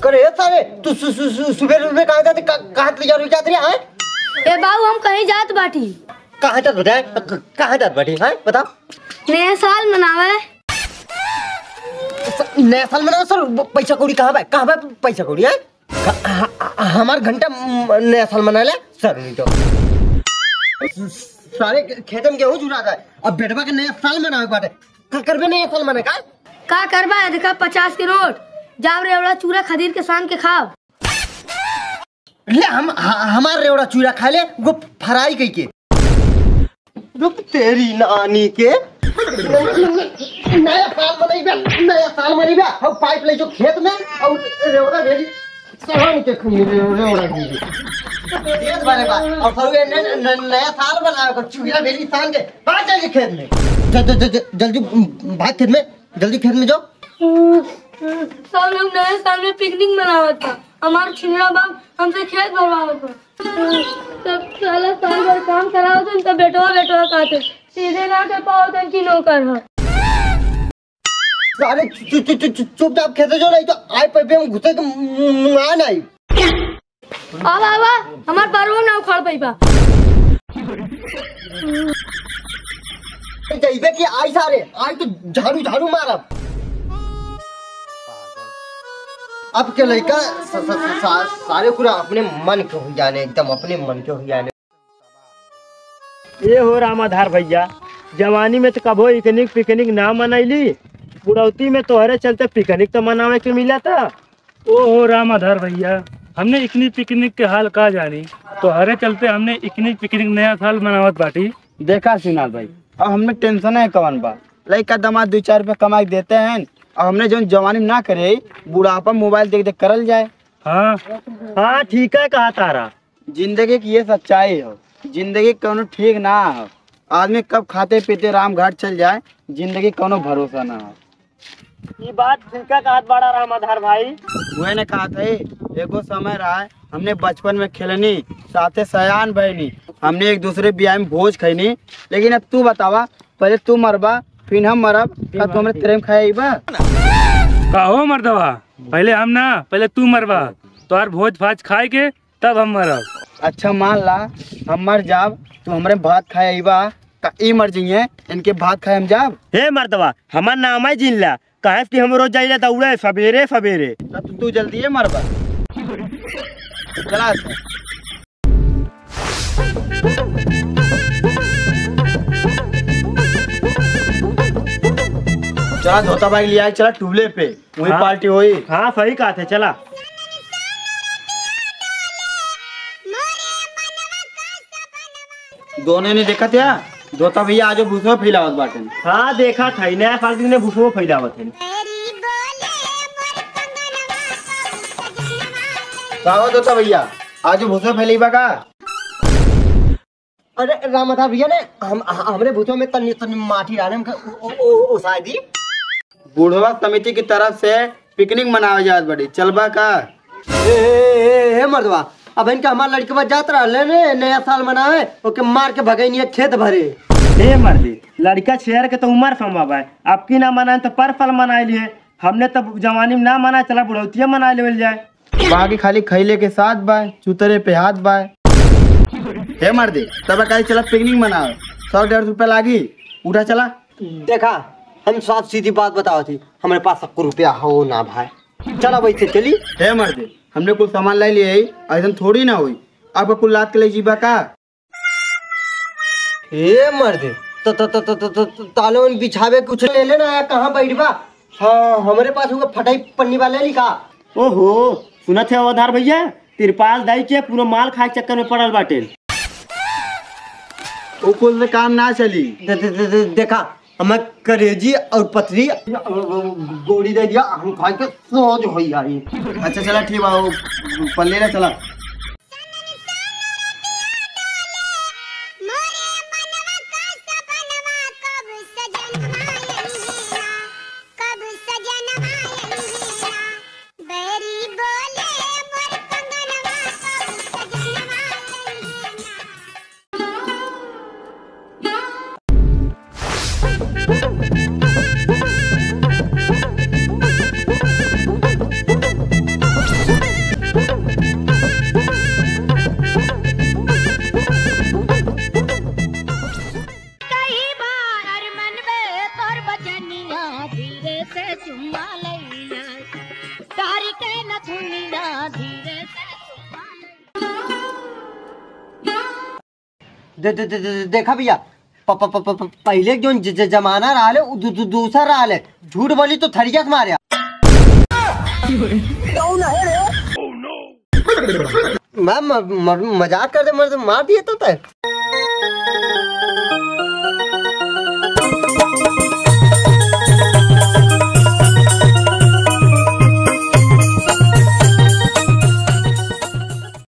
करे सारे तू सुबह सुबह कहाँ जाते कहाँ तैयार जाते हैं? ए बाबू हम कहीं जात बाटी। कहाँ जात बताए? कहाँ जात बाटी है बताओ? नया साल मनावे। नया साल मनावे सर, पैसा कौड़ी कहाँ बा? कहाँ बा पैसा कौड़ी है? हमार घंटा नया साल मना ले सर। नहीं तो सारे खेत में गेहूं चुरा जाए, अब बेटवा के नया साल मनावे बाटे। का करबे नया साल मने का करबा है? देखा 50 के नोट जाव रेवड़ा चूरा खरीद के शाम के खाओ। ले हमार रेवड़ा चूरा खा ले वो फ्राई कई के। रुक तेरी नानी के नया साल मनाइबे, नया साल मनाइबे हम पाइप ले जो खेत में और रेवड़ा भेजी सामान के खनी रेवड़ा भेजी खेत वाले बा और सरुए नया साल बनावे को चूरा भेजी शाम के भाग जाइए खेत में। जल्दी भाग खेत में, जल्दी खेत में जाओ। सब लोग नए साल में पिकनिक मनावा था, हमारे छिंगड़ा बाप हमसे खेत भरवावा था। सब साला साल भर काम कराओ तो इनका बेटवा कहते सीधे ना कर पाओ तो इनकी नौकर है। सारे चुपचाप खेते जो, नहीं तो आए पे हम घुसे तो आ नहीं। आवा हमार परवो ना उखाड़ पाइबा। जाइबे कि आई सारे आई तो झाड़ू मारब। अब के लड़का सारे पूरा अपने मन के हो जाने, एकदम अपने मन के हो जाने। ये हो रामाधार भैया, जवानी में तो कबो पिकनिक ना मनैली, बुढ़ौती में तोहरे चलते पिकनिक तो मनावे के मिला था। ओ हो रामाधार भैया, हमने इकनी पिकनिक के हाल का जानी, तोहरे चलते हमने इकनी पिकनिक नया साल मनावत बाटी। देखा सुनाल भाई, अब हमने टेंशन है कवन बा, लड़का दामाद 2-4 रुपया कमाई देते हैं और हमने जो जवानी में ना करे बुढ़ापा मोबाइल देख करल जाए। हाँ ठीक है कहा तारा। जिंदगी की ये सच्चाई हो, जिंदगी कोनो ठीक ना हो। आदमी कब खाते पीते राम घाट चल जाए, जिंदगी कोनो भरोसा ना हो। ये बात ठीक है कहा बड़ा रामाधार भाई। वही ने कहा था एगो समय रहा है, हमने बचपन में खेलनी साथे सयान बहनी, हमने एक दूसरे ब्याह में भोज खैनी। लेकिन अब तू बतावा, पहले तू मरबा फिर हम मरब, क्या तू हमारे प्रेम खाएबा? कहो मर्दवा, पहले तू मरबा, तोहर भोज भाज खाए के तब हम मरब। अच्छा मान ला हम मर जाब, तू हमारे भात खाएबा का ई मर जाइए, इनके भात खाए हम जाब। हे मर्दवा, हमार नाम है जिनला, कहे कि हम रोज जाइला दौड़े सवेरे सवेरे। तू जल्दी है मरबा चला। चला धोता बाइक लिया, चला टूबले पे वही पार्टी हुई। हाँ सही कहा थे, चला। दोनों ने देखा था धोता भैया आज भूसवा फैलावत बाटे। हाँ देखा था, नया साल ने भूसवा फैलावत है। कहा धोता भैया आज भूसवा फैलेबा का? अरे रामाधार भैया ने हमरे भूतों में तनी माटी डाले उसाई दी। बुढ़वा समिति की तरफ से पिकनिक मनावे जात बड़ी, चलबा का? ए मर्दवा, अब इनका हमारा लड़के बाद जात रहा ने नया साल मनावे, ओके मार के भगैनी खेत भरे। हे मर्दी, लड़का शेर के तो उम्र संभव है, आपकी ना मनाए तो पर फल मना लिए, हमने तो जवानी में ना मना, चला बुढ़ौतिया मना ले जाए। बाकी खाली खैले के साथ बाय, चुतरे पे हाथ बाय। हे मर्दी, तब कहीं चला पिकनिक मनावे, 100-150 रुपया लागी, उठा चला। देखा हम साफ सीधी बात बताओ थी, हमारे पास 1 रुपया हो ना भाई, चला वैसे चली। हे मर्दी, हमने कुछ सामान ला लिए, ऐसा थोड़ी ना हुई, आपका कुल लाद के ले जीबा का? हे मर्दी, तालोन बिछावे कुछ ले लेना, कहाँ बैठबा? हाँ हमारे पास होगा फटाई पन्नी वाले लिखा। ओहो, सुना थे अवधार भैया, तिरपाल दई के पूरा माल खाए के चक्कर में पड़ल बाटे। वो कुल से काम ना चली। देखा हमें करेजी और पथरी गोड़ी दे दिया, हम खाए के सोच हो आई। अच्छा चला ठीक बा, वो पल्ले ना चला। देखा भैया पहले जो जमाना रहा है दूसरा रहा है। झूठ बोली तो थरिया से मारे। मैं मजाक कर दे, मार दिए तो तय।